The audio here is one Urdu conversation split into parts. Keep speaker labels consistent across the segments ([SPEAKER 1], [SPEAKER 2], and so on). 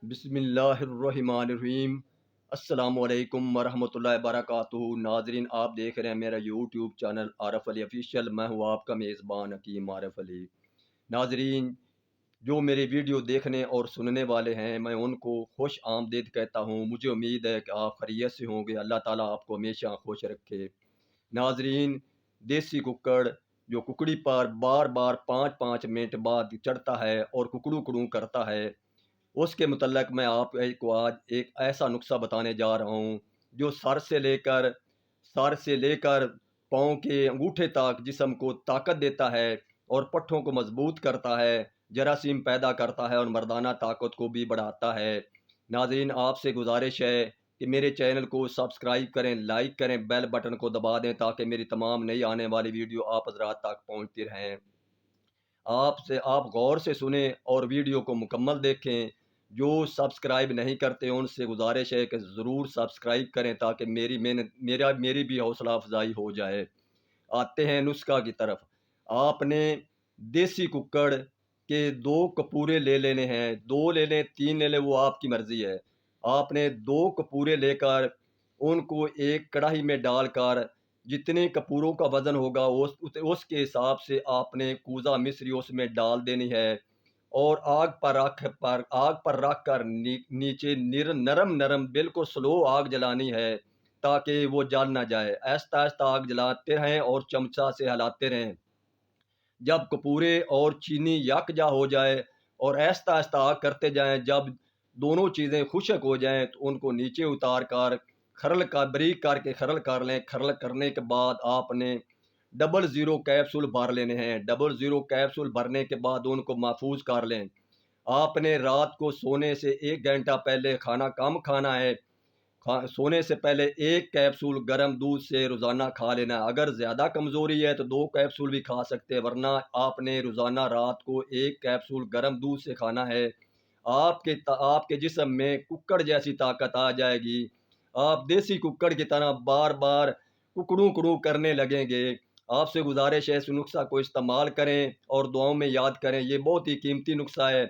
[SPEAKER 1] بسم اللہ الرحمن الرحیم۔ السلام علیکم ورحمۃ اللہ وبرکاتہ۔ ناظرین، آپ دیکھ رہے ہیں میرا یوٹیوب چینل عارف علی آفیشیل۔ میں ہوں آپ کا میزبان حکیم عارف علی۔ ناظرین، جو میری ویڈیو دیکھنے اور سننے والے ہیں، میں ان کو خوش آمدید کہتا ہوں۔ مجھے امید ہے کہ آپ خیریت سے ہوں گے۔ اللہ تعالیٰ آپ کو ہمیشہ خوش رکھے۔ ناظرین، دیسی ککڑ جو ککڑی پر بار بار 5 منٹ بعد چڑھتا ہے اور ککڑوں کڑوں کرتا ہے، اس کے متعلق میں آپ کو آج ایک ایسا نسخہ بتانے جا رہا ہوں جو سر سے لے کر پاؤں کے انگوٹھے تک جسم کو طاقت دیتا ہے اور پٹھوں کو مضبوط کرتا ہے، جراثیم پیدا کرتا ہے اور مردانہ طاقت کو بھی بڑھاتا ہے۔ ناظرین، آپ سے گزارش ہے کہ میرے چینل کو سبسکرائب کریں، لائک کریں، بیل بٹن کو دبا دیں تاکہ میری تمام نئی آنے والی ویڈیو آپ حضرات تک پہنچتی رہیں۔ آپ غور سے سنیں اور ویڈیو کو مکمل دیکھیں۔ جو سبسکرائب نہیں کرتے ان سے گزارش ہے کہ ضرور سبسکرائب کریں تاکہ میری بھی حوصلہ افزائی ہو جائے۔ آتے ہیں نسخہ کی طرف۔ آپ نے دیسی ککڑ کے 2 کپورے لے لینے ہیں، 2 لے لیں، 3 لے لیں، وہ آپ کی مرضی ہے۔ آپ نے 2 کپورے لے کر ان کو ایک کڑاہی میں ڈال کر جتنے کپوروں کا وزن ہوگا اس کے حساب سے آپ نے کوزہ مصری اس میں ڈال دینی ہے، اور آگ پر رکھ کر نیچے نرم نرم بالکل سلو آگ جلانی ہے تاکہ وہ جل نہ جائے۔ آہستہ آہستہ آگ جلاتے رہیں اور چمچہ سے ہلاتے رہیں۔ جب کپورے اور چینی یکجا ہو جائے اور آہستہ آہستہ آگ کرتے جائیں، جب دونوں چیزیں خشک ہو جائیں تو ان کو نیچے اتار کر بریک کر کے کھرل کر لیں۔ کھرل کرنے کے بعد آپ نے 00 کیپسول بھر لینے ہیں۔ 00 کیپسول بھرنے کے بعد ان کو محفوظ کر لیں۔ آپ نے رات کو سونے سے 1 گھنٹہ پہلے کھانا کم کھانا ہے۔ سونے سے پہلے 1 کیپسول گرم دودھ سے روزانہ کھا لینا ہے۔ اگر زیادہ کمزوری ہے تو 2 کیپسول بھی کھا سکتے ہیں، ورنہ آپ نے روزانہ رات کو 1 کیپسول گرم دودھ سے کھانا ہے۔ آپ کے جسم میں ککڑ جیسی طاقت آ جائے گی۔ آپ دیسی ککڑ کی طرح بار بار ککڑوں کڑوں کرنے لگیں گے۔ آپ سے گزارش ہے اس نسخہ کو استعمال کریں اور دعاؤں میں یاد کریں۔ یہ بہت ہی قیمتی نسخہ ہے،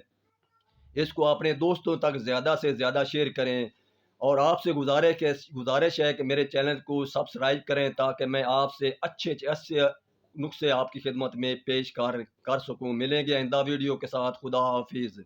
[SPEAKER 1] اس کو اپنے دوستوں تک زیادہ سے زیادہ شیئر کریں، اور آپ سے گزارش ہے کہ میرے چینل کو سبسکرائب کریں تاکہ میں آپ سے اچھے نسخے آپ کی خدمت میں پیش کر سکوں۔ ملیں گے آئندہ ویڈیو کے ساتھ۔ خدا حافظ۔